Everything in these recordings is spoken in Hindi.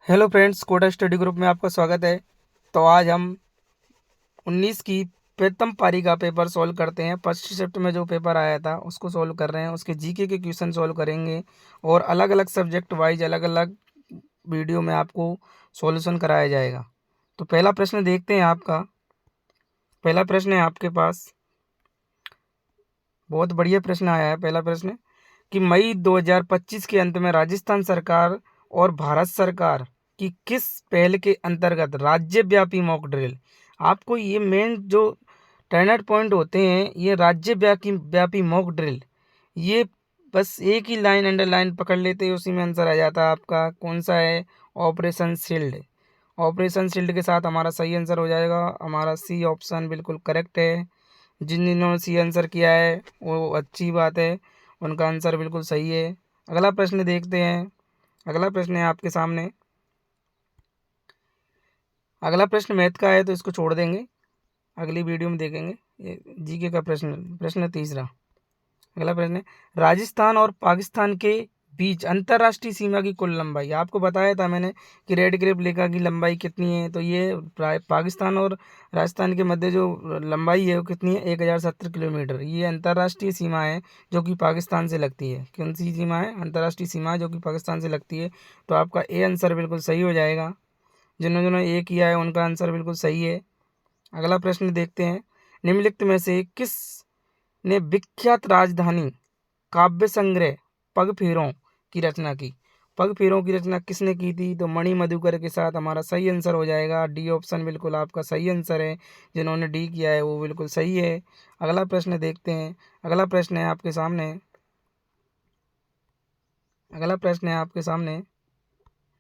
Hello friends, Kota study group में आपका स्वागत है। तो आज हम 19 की प्रथम पारी का पेपर सॉल्व करते हैं। फर्स्ट शिफ्ट में जो पेपर आया था उसको सॉल्व कर रहे हैं। उसके जीके के क्वेश्चन सॉल्व करेंगे और अलग अलग सब्जेक्ट वाइज अलग अलग वीडियो में आपको सॉल्यूशन कराया जाएगा। तो पहला प्रश्न देखते हैं। आपका पहला प्रश्न है आपके पास, बहुत बढ़िया प्रश्न आया है। पहला प्रश्न कि मई 2025 के अंत में राजस्थान सरकार और भारत सरकार की किस पहल के अंतर्गत राज्यव्यापी मॉक ड्रिल, आपको ये मेन जो टर्नर पॉइंट होते हैं, ये राज्यव्यापी व्यापी मॉक ड्रिल, ये बस एक ही लाइन अंडरलाइन पकड़ लेते हैं, उसी में आंसर आ जाता है आपका। कौन सा है? Operation shield. ऑपरेशन शील्ड के साथ हमारा सही आंसर हो जाएगा। हमारा सी ऑप्शन बिल्कुल करेक्ट है। जिन जिन्होंने सी आंसर किया है वो अच्छी बात है, उनका आंसर बिल्कुल सही है। अगला प्रश्न देखते हैं। अगला प्रश्न है आपके सामने। अगला प्रश्न मैथ का है तो इसको छोड़ देंगे, अगली वीडियो में देखेंगे। ये जीके का प्रश्न, प्रश्न तीसरा। अगला प्रश्न है राजस्थान और पाकिस्तान के बीच अंतर्राष्ट्रीय सीमा की कुल लंबाई। आपको बताया था मैंने कि रेड क्रेप लेखा की लंबाई कितनी है, तो ये पाकिस्तान और राजस्थान के मध्य जो लंबाई है वो कितनी है? 1070 किलोमीटर। ये अंतर्राष्ट्रीय सीमा है जो कि पाकिस्तान से लगती है। कौन सी सीमा है? अंतर्राष्ट्रीय सीमा है जो कि पाकिस्तान से लगती है। तो आपका ए आंसर बिल्कुल सही हो जाएगा। जिन्होंने जिन्होंने ए किया है उनका आंसर बिल्कुल सही है। अगला प्रश्न देखते हैं। निम्नलिखित में से किस ने विख्यात राजधानी काव्य संग्रह पग फेरों की रचना की? पग फेरों की रचना किसने की थी? तो मणि मधुकर के साथ हमारा सही आंसर हो जाएगा। डी ऑप्शन बिल्कुल आपका सही आंसर है। जिन्होंने डी किया है वो बिल्कुल सही है। अगला प्रश्न देखते हैं। अगला प्रश्न है आपके सामने। अगला प्रश्न है आपके सामने,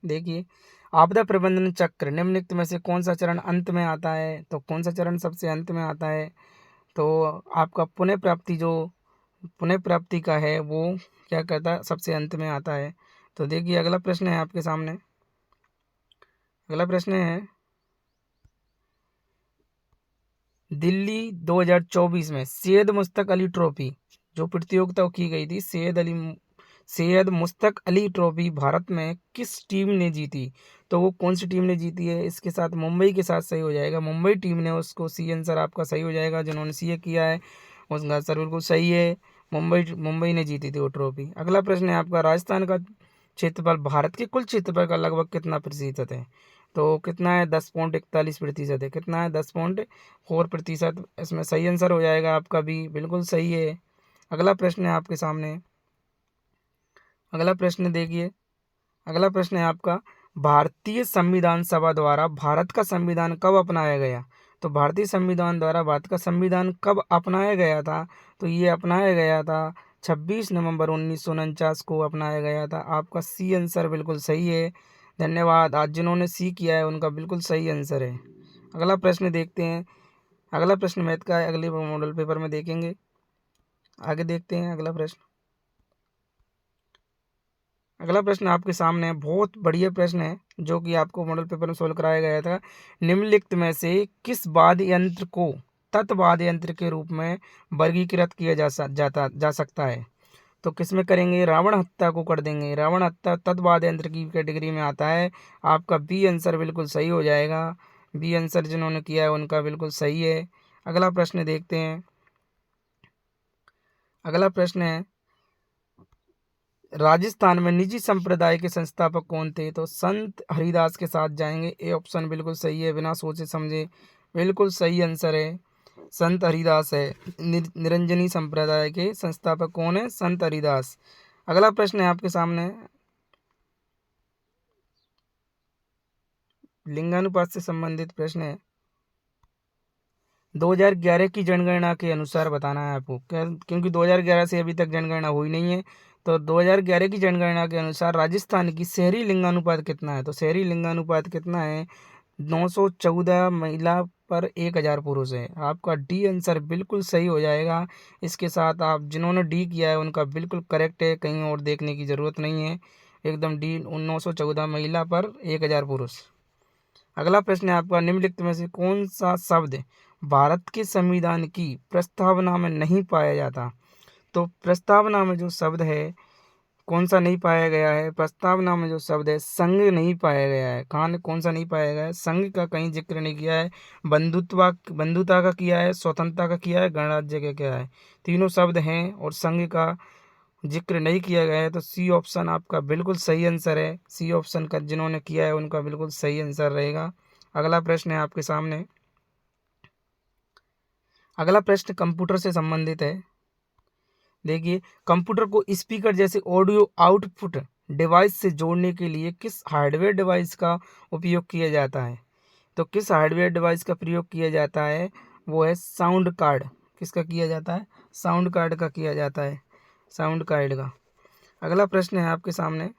देखिए। आपदा प्रबंधन चक्र निम्नलिखित में से कौन सा चरण अंत में आता है? तो कौन सा चरण सबसे अंत में आता है? तो आपका पुनः प्राप्ति, जो पुनः प्राप्ति का है वो क्या कहता है? सबसे अंत में आता है। तो देखिए अगला प्रश्न है आपके सामने। अगला प्रश्न है दिल्ली 2024 में सैयद मुश्ताक अली ट्रॉफी जो प्रतियोगिता की गई थी, सैयद मुश्ताक अली ट्रॉफी भारत में किस टीम ने जीती? तो वो कौन सी टीम ने जीती है? इसके साथ मुंबई के साथ सही हो जाएगा। मुंबई टीम ने उसको, सी आंसर आपका सही हो जाएगा। जिन्होंने सी किया है उसका आंसर बिल्कुल सही है। मुंबई मुंबई ने जीती थी वो ट्रॉफी। अगला प्रश्न है आपका राजस्थान का क्षेत्रफल भारत के कुल क्षेत्रफल का लगभग कितना प्रतिशत है? तो कितना है? 10.41% है। कितना है? 10.4%। इसमें सही आंसर हो जाएगा आपका भी, बिल्कुल सही है। अगला प्रश्न है आपके सामने। अगला प्रश्न देखिए। अगला प्रश्न है आपका भारतीय संविधान सभा द्वारा भारत का संविधान कब अपनाया गया? तो भारतीय संविधान द्वारा भारत का संविधान कब अपनाया गया था? तो ये अपनाया गया था 26 नवंबर 1949 को अपनाया गया था। आपका सी आंसर बिल्कुल सही है। धन्यवाद। आज जिन्होंने सी किया है उनका बिल्कुल सही आंसर है। अगला प्रश्न देखते हैं। अगला प्रश्न मैथ का है, अगले मॉडल पेपर में देखेंगे। आगे देखते हैं अगला प्रश्न। अगला प्रश्न आपके सामने है, बहुत बढ़िया प्रश्न है जो कि आपको मॉडल पेपर में सोल्व कराया गया था। निम्नलिखित में से किस वाद्य यंत्र को तत्वाद्य यंत्र के रूप में वर्गीकृत किया जा सकता है? तो किस में करेंगे? रावण हत्था को कर देंगे। रावण हत्था तत्वाद्य यंत्र की कैटेगरी में आता है। आपका बी आंसर बिल्कुल सही हो जाएगा। बी आंसर जिन्होंने किया है उनका बिल्कुल सही है। अगला प्रश्न देखते हैं। अगला प्रश्न है राजस्थान में निजी संप्रदाय के संस्थापक कौन थे? तो संत हरिदास के साथ जाएंगे। ए ऑप्शन बिल्कुल सही है, बिना सोचे समझे बिल्कुल सही आंसर है। संत हरिदास है। निरंजनी संप्रदाय के संस्थापक कौन है? संत हरिदास। अगला प्रश्न है आपके सामने, लिंगानुपात से संबंधित प्रश्न है। 2011 की जनगणना के अनुसार बताना है आपको, क्योंकि 2011 से अभी तक जनगणना हुई नहीं है। तो 2011 की जनगणना के अनुसार राजस्थान की शहरी लिंगानुपात कितना है? तो शहरी लिंगानुपात कितना है? 914 महिला पर 1000 पुरुष है। आपका डी आंसर बिल्कुल सही हो जाएगा। इसके साथ आप जिन्होंने डी किया है उनका बिल्कुल करेक्ट है, कहीं और देखने की ज़रूरत नहीं है। एकदम डी, 914 महिला पर 1000 पुरुष। अगला प्रश्न है आपका निम्नलिखित में से कौन सा शब्द भारत के संविधान की प्रस्तावना में नहीं पाया जाता? तो प्रस्तावना में जो शब्द है कौन सा नहीं पाया गया है? प्रस्तावना में जो शब्द है संघ नहीं पाया गया है। कहाँ कौन सा नहीं पाया गया है? संघ का कहीं जिक्र नहीं किया है। बंधुता का किया है, स्वतंत्रता का किया है, गणराज्य का किया है। तीनों शब्द हैं और संघ का जिक्र नहीं किया गया है, तो सी ऑप्शन आपका बिल्कुल सही आंसर है। सी ऑप्शन का जिन्होंने किया है उनका बिल्कुल सही आंसर रहेगा। अगला प्रश्न है आपके सामने। अगला प्रश्न कंप्यूटर से संबंधित है। देखिए, कंप्यूटर को स्पीकर जैसे ऑडियो आउटपुट डिवाइस से जोड़ने के लिए किस हार्डवेयर डिवाइस का उपयोग किया जाता है? तो किस हार्डवेयर डिवाइस का प्रयोग किया जाता है? वो है साउंड कार्ड। किसका किया जाता है? साउंड कार्ड का किया जाता है, साउंड कार्ड का। अगला प्रश्न है आपके सामने।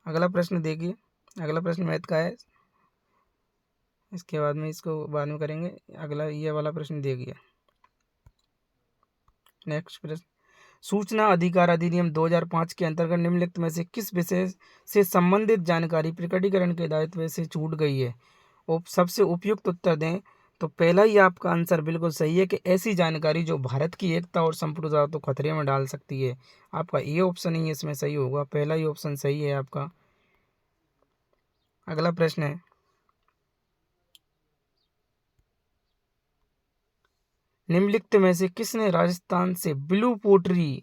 अगला प्रश्न देखिए, अगला प्रश्न मैथ का है। इसके बाद में इसको बाद में करेंगे। अगला ये वाला प्रश्न देखिए। नेक्स्ट प्रश्न, सूचना अधिकार अधिनियम 2005 के अंतर्गत निम्नलिखित में से किस विषय से संबंधित जानकारी प्रकटीकरण के दायित्व से छूट गई है? सबसे उपयुक्त उत्तर दें। तो पहला ही आपका आंसर बिल्कुल सही है कि ऐसी जानकारी जो भारत की एकता और संप्रभुता को खतरे में डाल सकती है। आपका ये ऑप्शन ही इसमें सही होगा, पहला ही ऑप्शन सही है आपका। अगला प्रश्न है, निम्नलिखित में से किसने राजस्थान से ब्लू पोट्री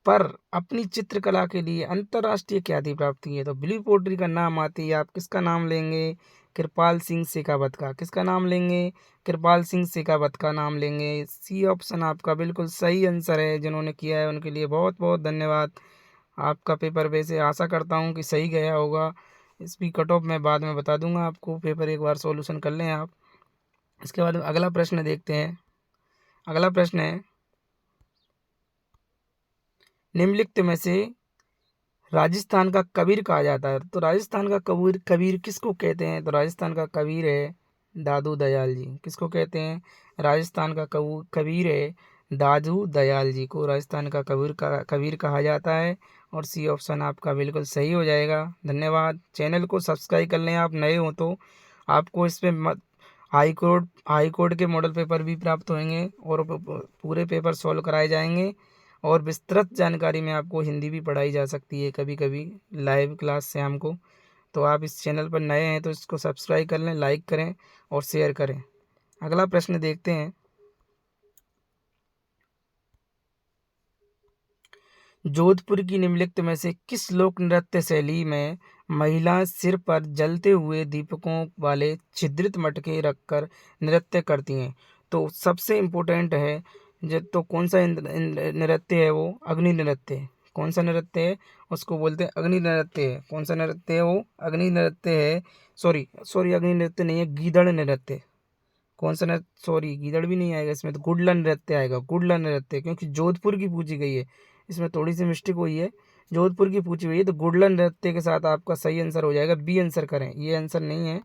पर अपनी चित्रकला के लिए अंतर्राष्ट्रीय ख्याति प्राप्त की है? तो ब्लू पोट्री का नाम आते ही आप किसका नाम लेंगे? कृपाल सिंह शेखावत का। किसका नाम लेंगे? कृपाल सिंह शेखावत का नाम लेंगे। सी ऑप्शन आपका बिल्कुल सही आंसर है। जिन्होंने किया है उनके लिए बहुत बहुत धन्यवाद। आपका पेपर वैसे आशा करता हूँ कि सही गया होगा। इसकी कट ऑफ मैं बाद में बता दूंगा आपको। पेपर एक बार सॉल्यूशन कर लें आप। इसके बाद अगला प्रश्न देखते हैं। अगला प्रश्न है, निम्नलिखित में से राजस्थान का कबीर कहा जाता है। तो राजस्थान का कबीर कबीर किसको कहते हैं? तो राजस्थान का कबीर है दादू दयाल जी। किसको कहते हैं? राजस्थान का कबीर है दादू दयाल जी को राजस्थान का कबीर कहा जाता है। और सी ऑप्शन आपका बिल्कुल सही हो जाएगा। धन्यवाद। चैनल को सब्सक्राइब कर लें, आप नए हो तो। आपको इसमें हाई कोर्ट के मॉडल पेपर भी प्राप्त होंगे और पूरे पेपर सॉल्व कराए जाएंगे। और विस्तृत जानकारी में आपको हिंदी भी पढ़ाई जा सकती है कभी कभी लाइव क्लास से हमको। तो आप इस चैनल पर नए हैं तो इसको सब्सक्राइब कर लें, लाइक करें और शेयर करें। अगला प्रश्न देखते हैं। जोधपुर की निम्नलिखित में से किस लोक नृत्य शैली में महिलाएं सिर पर जलते हुए दीपकों वाले छिद्रित मटके रखकर नृत्य करती हैं? तो सबसे इम्पोर्टेंट है तो कौन सा नृत्य है? वो अग्नि नृत्य है। कौन सा नृत्य है? उसको बोलते हैं अग्नि नृत्य है। कौन सा नृत्य है वो? अग्नि नृत्य है। सॉरी सॉरी, अग्नि नृत्य नहीं है, गीदड़ नृत्य। कौन सा नृत्य? सॉरी, गीदड़ भी नहीं आएगा इसमें, तो गुडला नृत्य आएगा। गुडला नृत्य, क्योंकि जोधपुर की पूछी गई है, इसमें थोड़ी सी मिस्टेक हुई है। जोधपुर की पूछी हुई है तो गुडला नृत्य के साथ आपका सही आंसर हो जाएगा। बी आंसर करें, ये आंसर नहीं है।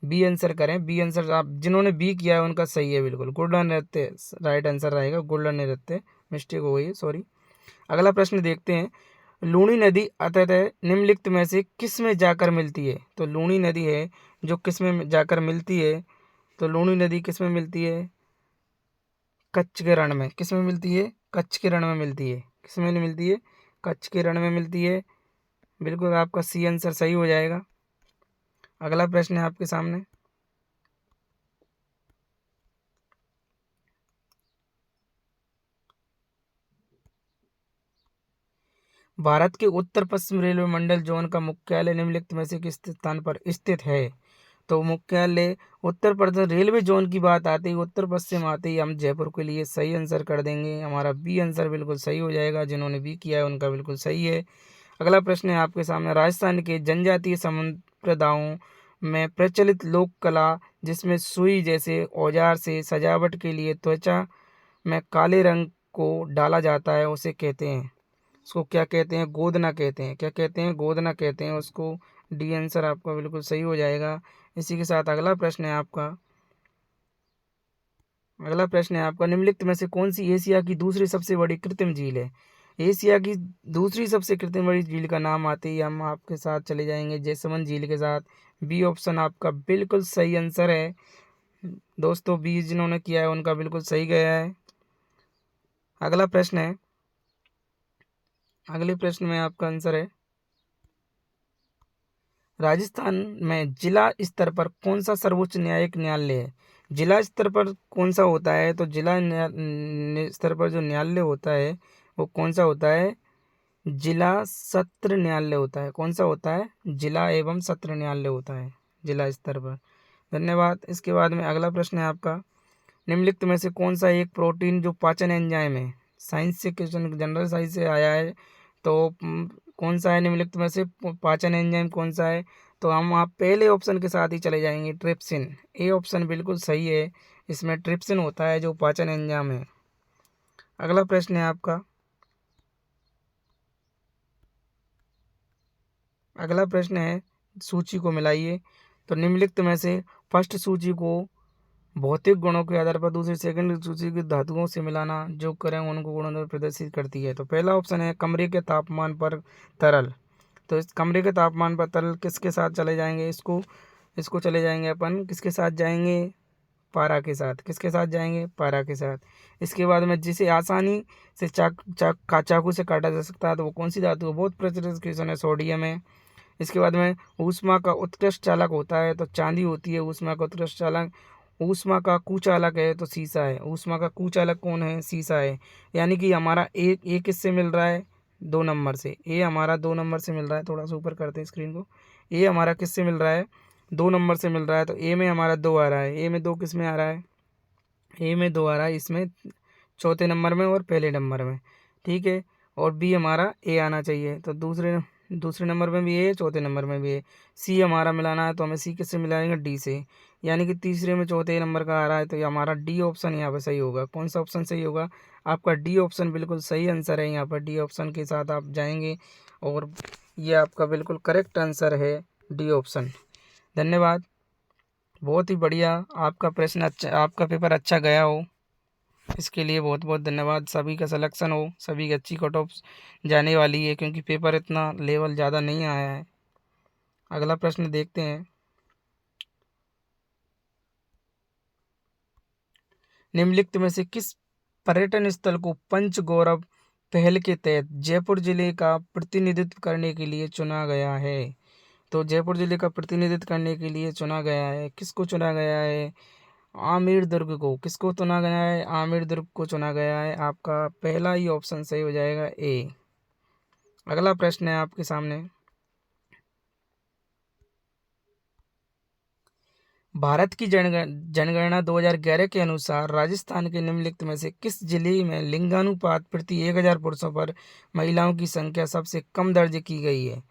बी आंसर करें, बी आंसर। आप जिन्होंने बी किया है उनका सही है बिल्कुल। गुडला नृत्य राइट आंसर रहेगा। गुडला नृत्य, मिस्टेक हो गई है, सॉरी। अगला प्रश्न देखते हैं। लूणी नदी अतः निम्नलिखित में से किस में जाकर मिलती है? तो लूणी नदी है जो किस में जाकर मिलती है? तो लूणी नदी किस में मिलती है? कच्छ के रण में। किस में मिलती है? कच्छ के रण में मिलती है। किस में नहीं मिलती है? कच्छ के रण में मिलती है। बिल्कुल आपका सी आंसर सही हो जाएगा। अगला प्रश्न है आपके सामने। भारत के उत्तर पश्चिम रेलवे मंडल जोन का मुख्यालय निम्नलिखित में से किस स्थान पर स्थित है? तो मुख्यालय उत्तर प्रदेश रेलवे जोन की बात आती है, उत्तर पश्चिम आते ही हम जयपुर के लिए सही आंसर कर देंगे। हमारा बी आंसर बिल्कुल सही हो जाएगा। जिन्होंने बी किया है उनका बिल्कुल सही है। अगला प्रश्न है आपके सामने। राजस्थान के जनजातीय संप्रदायों में प्रचलित लोक कला जिसमें सुई जैसे औजार से सजावट के लिए त्वचा में काले रंग को डाला जाता है, उसे कहते हैं, उसको क्या कहते हैं? गोदना कहते हैं। क्या कहते हैं? गोदना कहते हैं उसको। डी आंसर आपका बिल्कुल सही हो जाएगा। इसी के साथ अगला प्रश्न है आपका। अगला प्रश्न है आपका, निम्नलिखित में से कौन सी एशिया की दूसरी सबसे बड़ी कृत्रिम झील है? एशिया की दूसरी सबसे कृत्रिम बड़ी झील का नाम आते ही हम आपके साथ चले जाएंगे जैसमंद झील के साथ। बी ऑप्शन आपका बिल्कुल सही आंसर है दोस्तों। बी जिन्होंने किया है उनका बिल्कुल सही गया है। अगला प्रश्न है। अगले प्रश्न में आपका आंसर है, राजस्थान में जिला स्तर पर कौन सा सर्वोच्च न्यायिक न्यायालय है? जिला स्तर पर कौन सा होता है? तो स्तर पर जो न्यायालय होता है वो कौन सा होता है? जिला सत्र न्यायालय होता है। कौन सा होता है? जिला एवं सत्र न्यायालय होता है जिला स्तर पर। धन्यवाद। इसके बाद में अगला प्रश्न है आपका, निम्नलिखित में से कौन सा एक प्रोटीन जो पाचन एंजाइम है? साइंस से क्वेश्चन, जनरल साइंस से आया है। तो कौन सा है निम्नलिखित में से पाचन एंजाइम कौन सा है? तो हम आप पहले ऑप्शन के साथ ही चले जाएंगे, ट्रिप्सिन। ए ऑप्शन बिल्कुल सही है, इसमें ट्रिप्सिन होता है जो पाचन एंजाइम है। अगला प्रश्न है आपका, अगला प्रश्न है, सूची को मिलाइए। तो निम्नलिखित में से फर्स्ट सूची को भौतिक गुणों के आधार पर दूसरी सेकंड सूची की धातुओं से मिलाना जो करें उनको गुणों में प्रदर्शित करती है। तो पहला ऑप्शन है कमरे के तापमान पर तरल। तो इस कमरे के तापमान पर तरल किसके साथ चले जाएंगे? इसको इसको चले जाएंगे अपन, किसके साथ जाएंगे? पारा के साथ। किसके साथ जाएंगे? पारा के साथ। इसके बाद में जिसे आसानी से चाकू से काटा जा सकता है तो वो कौन सी धातु है? बहुत प्रचलित क्वेश्चन है, सोडियम है। इसके बाद में ऊष्मा का उत्कृष्ट चालक होता है तो चांदी होती है ऊष्मा का उत्कृष्ट चालक। ऊष्मा का कुचालक है तो शीशा है। ऊष्मा का कुचालक कौन है? शीशा है। यानी कि हमारा ए किससे मिल रहा है? 2 नंबर से। ए हमारा 2 नंबर से मिल रहा है। थोड़ा सा ऊपर करते हैं स्क्रीन को। ए हमारा किससे मिल रहा है? 2 नंबर से मिल रहा है। तो ए में हमारा 2 आ रहा है। ए में 2 किस में आ रहा है? ए में 2 आ रहा है, इसमें चौथे नंबर में और पहले नंबर में। ठीक है। और बी हमारा ए आना चाहिए। तो दूसरे दूसरे नंबर में भी ए, चौथे नंबर में भी ए। सी हमारा मिलाना है तो हमें सी किससे मिलाएंगे? डी से। यानी कि तीसरे में चौथे नंबर का आ रहा है तो ये हमारा डी ऑप्शन यहाँ पर सही होगा। कौन सा ऑप्शन सही होगा? आपका डी ऑप्शन बिल्कुल सही आंसर है। यहाँ पर डी ऑप्शन के साथ आप जाएंगे और ये आपका बिल्कुल करेक्ट आंसर है, डी ऑप्शन। धन्यवाद। बहुत ही बढ़िया, आपका प्रश्न अच्छा, आपका पेपर अच्छा गया हो, इसके लिए बहुत बहुत धन्यवाद। सभी का सिलेक्शन हो, सभी की अच्छी कट ऑफ जाने वाली है क्योंकि पेपर इतना लेवल ज़्यादा नहीं आया है। अगला प्रश्न देखते हैं, निम्नलिखित में से किस पर्यटन स्थल को पंच गौरव पहल के तहत जयपुर जिले का प्रतिनिधित्व करने के लिए चुना गया है? तो जयपुर जिले का प्रतिनिधित्व करने के लिए चुना गया है, किसको चुना गया है? आमेर दुर्ग को। किसको चुना गया है? आमेर दुर्ग को चुना गया है। आपका पहला ही ऑप्शन सही हो जाएगा, ए। अगला प्रश्न है आपके सामने, भारत की जनगणना 2011 के अनुसार राजस्थान के निम्नलिखित में से किस जिले में लिंगानुपात प्रति 1000 पुरुषों पर महिलाओं की संख्या सबसे कम दर्ज की गई है?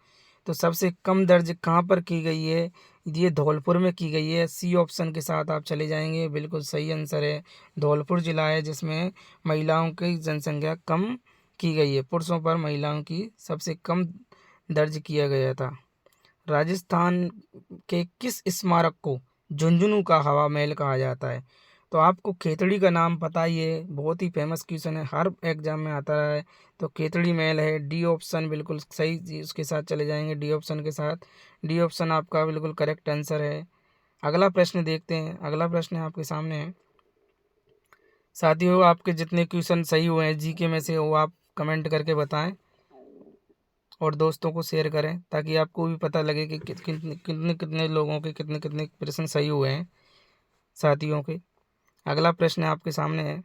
तो सबसे कम दर्ज कहाँ पर की गई है? ये धौलपुर में की गई है। सी ऑप्शन के साथ आप चले जाएंगे, बिल्कुल सही आंसर है। धौलपुर जिला है जिसमें महिलाओं की जनसंख्या कम की गई है, पुरुषों पर महिलाओं की सबसे कम दर्ज किया गया था। राजस्थान के किस स्मारक को झुंझुनू का हवा महल कहा जाता है? तो आपको खेतड़ी का नाम पता ही है, बहुत ही फेमस क्वेश्चन है, हर एग्जाम में आता रहा है। तो खेतड़ी महल है। डी ऑप्शन बिल्कुल सही उसके साथ चले जाएंगे, डी ऑप्शन के साथ। डी ऑप्शन आपका बिल्कुल करेक्ट आंसर है। अगला प्रश्न देखते हैं। अगला प्रश्न आपके सामने है। साथियों, आपके जितने क्वेश्चन सही हुए हैं जीके में से वो आप कमेंट करके बताएं और दोस्तों को शेयर करें ताकि आपको भी पता लगे कि कितने कितने कितने लोगों के कितने कितने प्रश्न सही हुए हैं साथियों के। अगला प्रश्न आपके सामने है,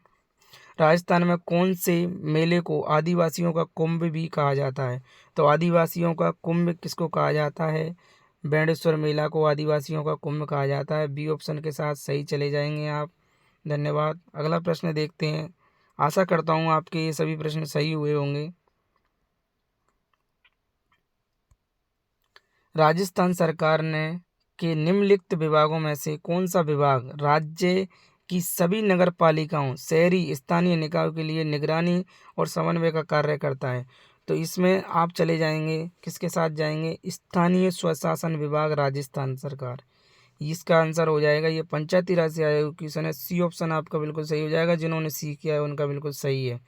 राजस्थान में कौन से मेले को आदिवासियों का कुंभ भी कहा जाता है? तो आदिवासियों का कुंभ किसको कहा जाता है? बेणेश्वर मेला को आदिवासियों का कुंभ कहा जाता है। बी ऑप्शन के साथ सही चले जाएंगे आप। धन्यवाद। अगला प्रश्न देखते हैं। आशा करता हूँ आपके ये सभी प्रश्न सही हुए होंगे। राजस्थान सरकार ने के निम्नलिखित विभागों में से कौन सा विभाग राज्य की सभी नगर पालिकाओं, शहरी स्थानीय निकायों के लिए निगरानी और समन्वय का कार्य करता है? तो इसमें आप चले जाएंगे, किसके साथ जाएंगे? स्थानीय स्वशासन विभाग, राजस्थान सरकार। इसका आंसर हो जाएगा, ये पंचायती राज से आयोग क्वेश्चन है। सी ऑप्शन आपका बिल्कुल सही हो जाएगा। जिन्होंने सी किया है उनका बिल्कुल सही है।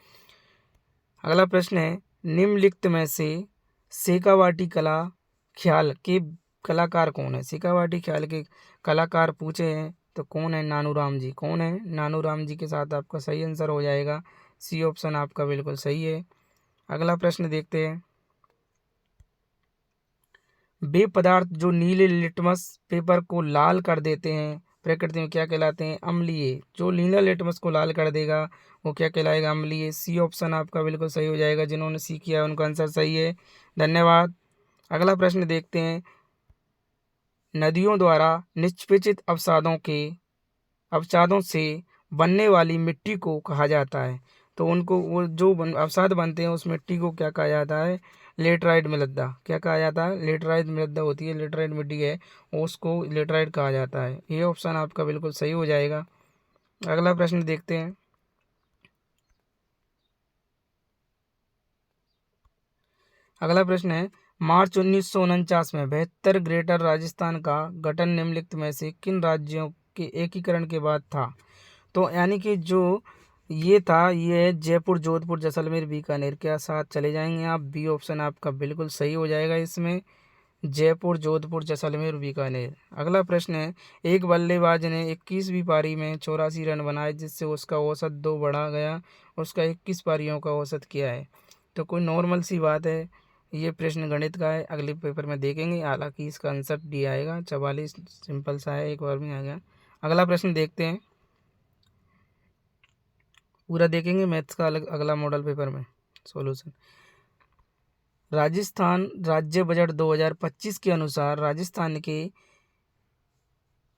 अगला प्रश्न है, निम्नलिखित में से शेखावाटी कला ख्याल के कलाकार कौन है? शेखावाटी ख्याल के कलाकार पूछे हैं तो कौन है? नानूराम जी। कौन है? नानूराम जी के साथ आपका सही आंसर हो जाएगा। सी ऑप्शन आपका बिल्कुल सही है। अगला प्रश्न देखते हैं। वे पदार्थ जो नीले लिटमस पेपर को लाल कर देते हैं प्रकृति में क्या कहलाते हैं? अम्लीय। जो नीला लिटमस को लाल कर देगा वो क्या कहलाएगा? अम्लीय। सी ऑप्शन आपका बिल्कुल सही हो जाएगा। जिन्होंने सी किया उनका आंसर सही है। धन्यवाद। अगला प्रश्न देखते हैं। नदियों द्वारा निष्पेचित अवसादों से बनने वाली मिट्टी को कहा जाता है। तो उनको वो जो अवसाद बनते हैं उस मिट्टी को क्या कहा जाता है? लेटराइट मृदा। क्या कहा जाता है? लेटराइट मृदा होती है, लेटराइट मिट्टी है, उसको लेटराइट कहा जाता है। ये ऑप्शन आपका बिल्कुल सही हो जाएगा। अगला प्रश्न देखते हैं। अगला प्रश्न है, मार्च 1949 में 72 ग्रेटर राजस्थान का गठन निम्नलिखित में से किन राज्यों के एकीकरण के बाद था? तो यानी कि जो ये था, ये जयपुर, जोधपुर, जैसलमेर, बीकानेर के साथ चले जाएंगे आप। बी ऑप्शन आपका बिल्कुल सही हो जाएगा इसमें, जयपुर, जोधपुर, जैसलमेर, बीकानेर। अगला प्रश्न है, एक बल्लेबाज ने 21वीं पारी में 84 रन बनाए जिससे उसका औसत 2 बढ़ा गया। उसका 21 पारियों का औसत क्या है? तो कोई नॉर्मल सी बात है, ये प्रश्न गणित का है, अगले पेपर में देखेंगे। हालांकि इसका आंसर डी आएगा। 44 सिंपल सा है, एक बार में आ गया। अगला प्रश्न देखते हैं, पूरा देखेंगे मैथ्स का अगला मॉडल पेपर में सॉल्यूशन। राजस्थान राज्य बजट 2025 के अनुसार राजस्थान के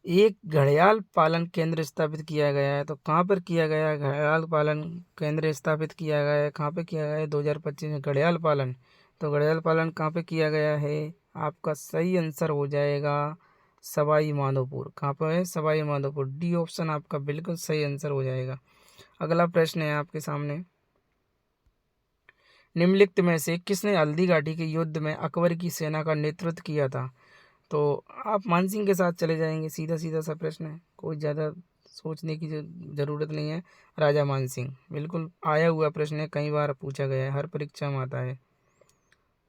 एक घड़ियाल पालन केंद्र स्थापित किया गया है। तो कहाँ पर किया गया है? घड़ियाल पालन केंद्र स्थापित किया गया है। कहाँ पे किया गया है? 2025 में घड़ियाल पालन। तो घड़ियाल पालन कहाँ पे किया गया है? आपका सही आंसर हो जाएगा सवाई माधोपुर। कहाँ पर है? सवाई माधोपुर। डी ऑप्शन आपका बिल्कुल सही आंसर हो जाएगा। अगला प्रश्न है आपके सामने, निम्नलिखित में से किसने हल्दी घाटी के युद्ध में अकबर की सेना का नेतृत्व किया था? तो आप मानसिंह के साथ चले जाएंगे। सीधा सीधा सा प्रश्न है, कोई ज़्यादा सोचने की ज़रूरत नहीं है। राजा मानसिंह, बिल्कुल आया हुआ प्रश्न है, कई बार पूछा गया है, हर परीक्षा में आता है।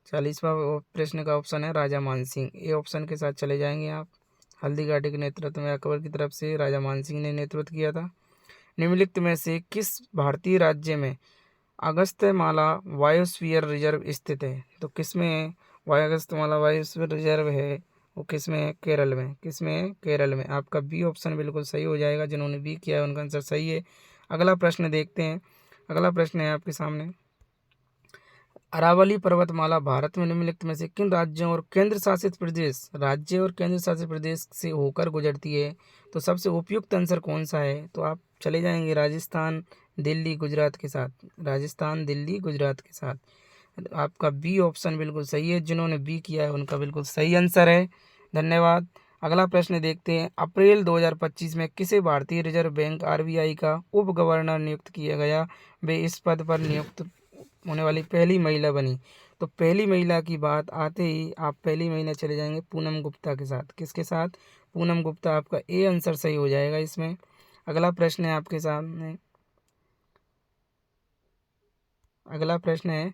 40वां प्रश्न का ऑप्शन है राजा मानसिंह। ए ऑप्शन के साथ चले जाएंगे आप। हल्दी घाटी के नेतृत्व में अकबर की तरफ से राजा मानसिंह ने नेतृत्व किया था। निम्नलिखित में से किस भारतीय राज्य में अगस्त्यमाला बायोस्फीयर रिजर्व स्थित है? तो किसमें है अगस्त्यमाला बायोस्फीयर रिजर्व है? वो किसमें है? केरल में। किसमें है? केरल में। आपका बी ऑप्शन बिल्कुल सही हो जाएगा। जिन्होंने बी किया है उनका आंसर सही है। अगला प्रश्न देखते हैं। अगला प्रश्न है आपके सामने, अरावली पर्वतमाला भारत में निम्नलिखित में से किन राज्यों और केंद्र शासित प्रदेश से होकर गुजरती है? तो सबसे उपयुक्त आंसर कौन सा है? तो आप चले जाएंगे राजस्थान, दिल्ली, गुजरात के साथ। राजस्थान, दिल्ली, गुजरात के साथ। आपका बी ऑप्शन बिल्कुल सही है। जिन्होंने बी किया है उनका बिल्कुल सही आंसर है। धन्यवाद। अगला प्रश्न देखते हैं, अप्रैल 2025 में किसे भारतीय रिजर्व बैंक आरबीआई का उप गवर्नर नियुक्त किया गया? वे इस पद पर नियुक्त होने वाली पहली महिला बनी। तो पहली महिला की बात आते ही आप पहली महिला चले जाएंगे पूनम गुप्ता के साथ। किसके साथ? पूनम गुप्ता। आपका ए आंसर सही हो जाएगा इसमें। अगला प्रश्न है आपके सामने, अगला प्रश्न है,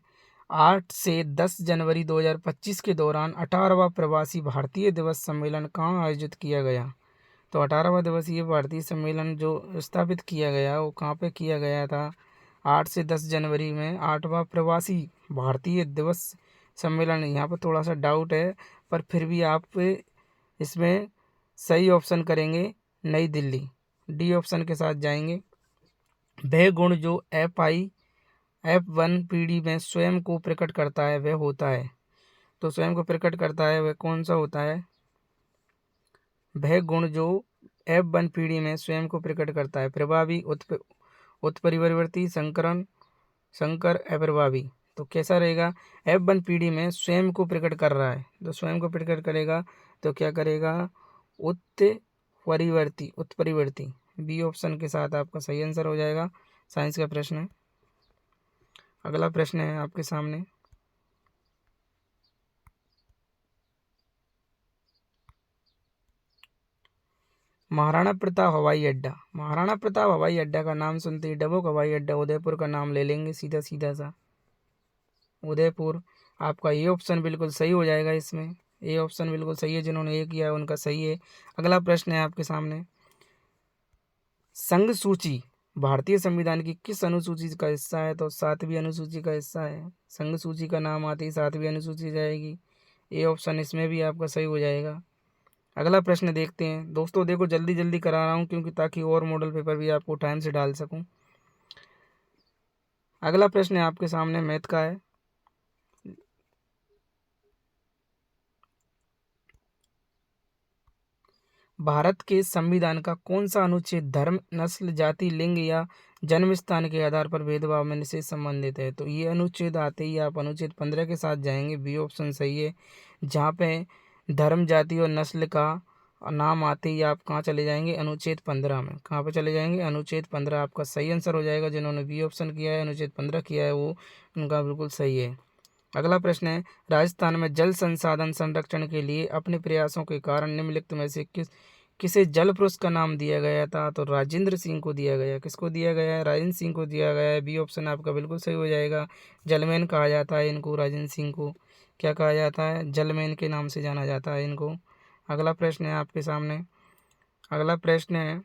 8 से 10 जनवरी 2025 के दौरान 18वां प्रवासी भारतीय दिवस सम्मेलन कहाँ आयोजित किया गया? तो 18वां दिवसीय भारतीय सम्मेलन जो स्थापित किया गया वो कहाँ पे किया गया था? 8 से 10 जनवरी में 8वां प्रवासी भारतीय दिवस सम्मेलन। यहाँ पर थोड़ा सा डाउट है, पर फिर भी आप इसमें सही ऑप्शन करेंगे नई दिल्ली। डी ऑप्शन के साथ जाएंगे। वह गुण जो F1 पीढ़ी में स्वयं को प्रकट करता है वह होता है। तो स्वयं को प्रकट करता है वह कौन सा होता है? वह गुण जो F1 पीढ़ी में स्वयं को प्रकट करता है, प्रभावी, उत्परिवर्ती, संकर, अप्रभावी। तो कैसा रहेगा? F1 पीढ़ी में स्वयं को प्रकट कर रहा है, तो स्वयं को प्रकट करेगा तो क्या करेगा? उत्परिवर्ती। बी ऑप्शन के साथ आपका सही आंसर हो जाएगा। साइंस का प्रश्न है। अगला प्रश्न है आपके सामने, महाराणा प्रताप हवाई अड्डा। महाराणा प्रताप हवाई अड्डा का नाम सुनते ही डबोक हवाई अड्डा उदयपुर का नाम ले लेंगे, सीधा सीधा सा उदयपुर। आपका ये ऑप्शन बिल्कुल सही हो जाएगा इसमें। ये ऑप्शन बिल्कुल सही है। जिन्होंने ये किया है उनका सही है। अगला प्रश्न है आपके सामने, संघ सूची भारतीय संविधान की किस अनुसूची का हिस्सा है? तो 7वीं अनुसूची का हिस्सा है। संघ सूची का नाम आते ही 7वीं अनुसूची जाएगी। ए ऑप्शन इसमें भी आपका सही हो जाएगा। अगला प्रश्न देखते हैं दोस्तों। देखो जल्दी जल्दी करा रहा हूँ क्योंकि ताकि और मॉडल पेपर भी आपको टाइम से डाल सकूँ। अगला प्रश्न है आपके सामने मैथ का है। भारत के संविधान का कौन सा अनुच्छेद धर्म, नस्ल, जाति, लिंग या जन्म स्थान के आधार पर भेदभाव में से संबंधित है? तो ये अनुच्छेद आते ही आप अनुच्छेद 15 के साथ जाएंगे। बी ऑप्शन सही है। जहाँ पे धर्म, जाति और नस्ल का नाम आते ही आप कहाँ चले जाएंगे? अनुच्छेद 15 में। कहाँ पे चले जाएंगे? अनुच्छेद 15 आपका सही आंसर हो जाएगा। जिन्होंने बी ऑप्शन किया है, अनुच्छेद 15 किया है, वो उनका बिल्कुल सही है। अगला प्रश्न है राजस्थान में जल संसाधन संरक्षण के लिए अपने प्रयासों के कारण निम्नलिखित में से किसे जल पुरुष का नाम दिया गया था? तो राजेंद्र सिंह को दिया गया। किसको दिया गया है? राजेंद्र सिंह को दिया गया है। बी ऑप्शन आपका बिल्कुल सही हो जाएगा। जलमैन कहा जाता है इनको। राजेंद्र सिंह को क्या कहा जाता है? जलमैन के नाम से जाना जाता है इनको। अगला प्रश्न है आपके सामने। अगला प्रश्न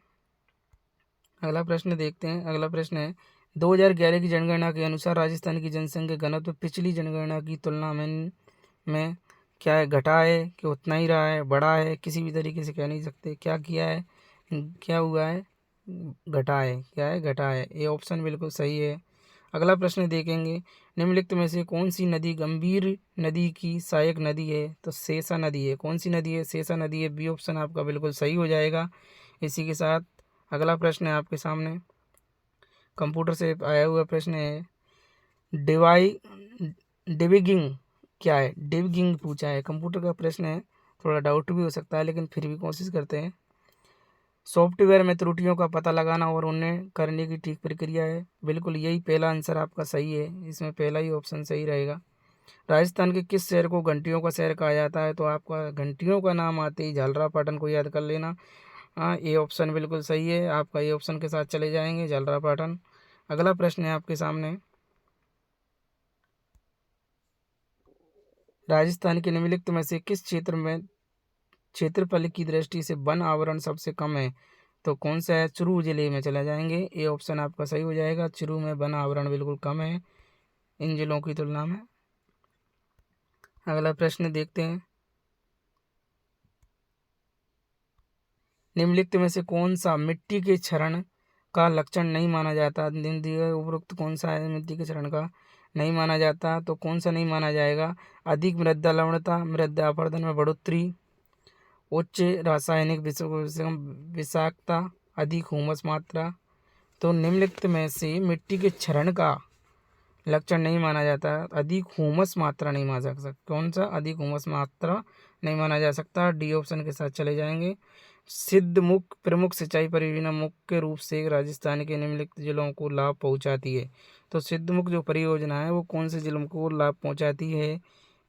देखते हैं। अगला प्रश्न है 2011 की जनगणना के अनुसार राजस्थान की जनसंख्या घनत्व पिछली जनगणना की तुलना में क्या है? घटा है कि उतना ही रहा है, बढ़ा है? किसी भी तरीके से कह नहीं सकते। क्या किया है? क्या हुआ है? घटा है। क्या है? घटा है। ये ऑप्शन बिल्कुल सही है। अगला प्रश्न देखेंगे निम्नलिखित में से कौन सी नदी गंभीर नदी की सहायक नदी है? तो सेसा नदी है। कौन सी नदी है? सेसा नदी है। बी ऑप्शन आपका बिल्कुल सही हो जाएगा। इसी के साथ अगला प्रश्न है आपके सामने। कंप्यूटर से आया हुआ प्रश्न है डिवाई डिविगिंग क्या है? डिविगिंग पूछा है। कंप्यूटर का प्रश्न है, थोड़ा डाउट भी हो सकता है लेकिन फिर भी कोशिश करते हैं। सॉफ्टवेयर में त्रुटियों का पता लगाना और उन्हें करने की ठीक प्रक्रिया है। बिल्कुल यही पहला आंसर आपका सही है। इसमें पहला ही ऑप्शन सही रहेगा। राजस्थान के किस शहर को घंटियों का शहर कहा जाता है? तो आपका घंटियों का नाम आते ही झालरापाटन को याद कर लेना। हाँ, ये ऑप्शन बिल्कुल सही है आपका। ये ऑप्शन के साथ चले जाएंगे, झालरापाटन। अगला प्रश्न है आपके सामने। राजस्थान के निम्नलिखित में से किस क्षेत्र में क्षेत्रफल की दृष्टि से वन आवरण सबसे कम है? तो कौन सा है? चुरू जिले में चला जाएंगे। ये ऑप्शन आपका सही हो जाएगा। चुरू में वन आवरण बिल्कुल कम है इन जिलों की तुलना में। अगला प्रश्न देखते हैं। निम्नलिखित में से कौन सा मिट्टी के क्षरण का लक्षण नहीं माना जाता? उपरोक्त कौन सा है मिट्टी के क्षरण का नहीं माना जाता? तो कौन सा नहीं माना जाएगा? अधिक मृदा लवणता, मृदा अपरदन में बढ़ोतरी, उच्च रासायनिक विषाक्तता, अधिक हुमस मात्रा। तो निम्नलिखित में से मिट्टी के क्षरण का लक्षण नहीं माना जाता। अधिक हुमस मात्रा नहीं माना जा सकता। कौन सा? अधिक हुमस मात्रा नहीं माना जा सकता। डी ऑप्शन के साथ चले जाएंगे। सिद्धमुख प्रमुख सिंचाई परियोजना मुख्य रूप से राजस्थान के निम्नलिखित जिलों को लाभ पहुंचाती है। तो सिद्धमुख जो परियोजना है वो कौन से जिलों को लाभ पहुंचाती है?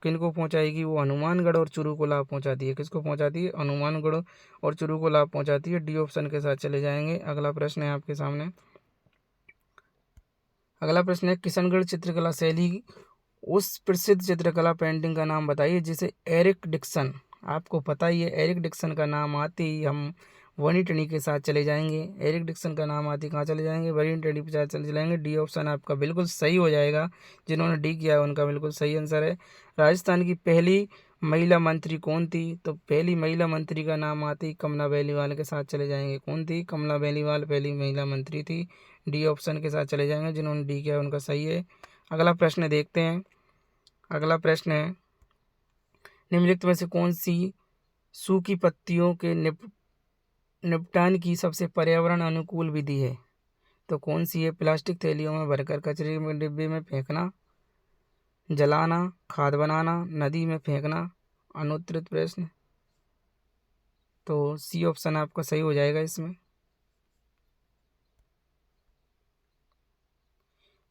किनको पहुंचाएगी? वो हनुमानगढ़ और चूरू को लाभ पहुंचाती है। किसको पहुंचाती है? हनुमानगढ़ और चूरू को लाभ पहुंचाती है। डी ऑप्शन के साथ चले जाएंगे। अगला प्रश्न है आपके सामने। अगला प्रश्न है किशनगढ़ चित्रकला शैली उस प्रसिद्ध चित्रकला पेंटिंग का नाम बताइए जिसे एरिक डिक्सन, आपको पता ही है एरिक डिक्सन का नाम आते ही हम वनी टनी के साथ चले जाएंगे। एरिक डिक्सन का नाम आते ही कहाँ चले जाएंगे? वनी टनी के साथ चले जाएंगे। डी ऑप्शन आपका बिल्कुल सही हो जाएगा। जिन्होंने डी किया है उनका बिल्कुल सही आंसर है। राजस्थान की पहली महिला मंत्री कौन थी? तो पहली महिला मंत्री का नाम आते ही कमला बेलीवाल के साथ चले जाएंगे। कौन थी? कमला बेलीवाल पहली महिला मंत्री थी। डी ऑप्शन के साथ चले जाएंगे। जिन्होंने डी किया है उनका सही है। अगला प्रश्न देखते हैं। अगला प्रश्न है निम्नलिखित में से कौन सी सूखी पत्तियों के निपटान की सबसे पर्यावरण अनुकूल विधि है? तो कौन सी है? प्लास्टिक थैलियों में भरकर कचरे में डिब्बे में फेंकना, जलाना, खाद बनाना, नदी में फेंकना। अनुत्तरित प्रश्न। तो सी ऑप्शन आपका सही हो जाएगा इसमें।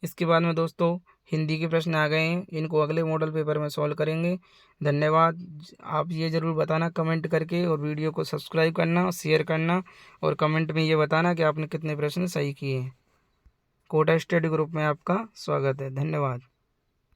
इसके बाद में दोस्तों हिंदी के प्रश्न आ गए हैं। इनको अगले मॉडल पेपर में सॉल्व करेंगे। धन्यवाद। आप ये ज़रूर बताना कमेंट करके और वीडियो को सब्सक्राइब करना, शेयर करना और कमेंट में ये बताना कि आपने कितने प्रश्न सही किए हैं। कोटा स्टडी ग्रुप में आपका स्वागत है। धन्यवाद।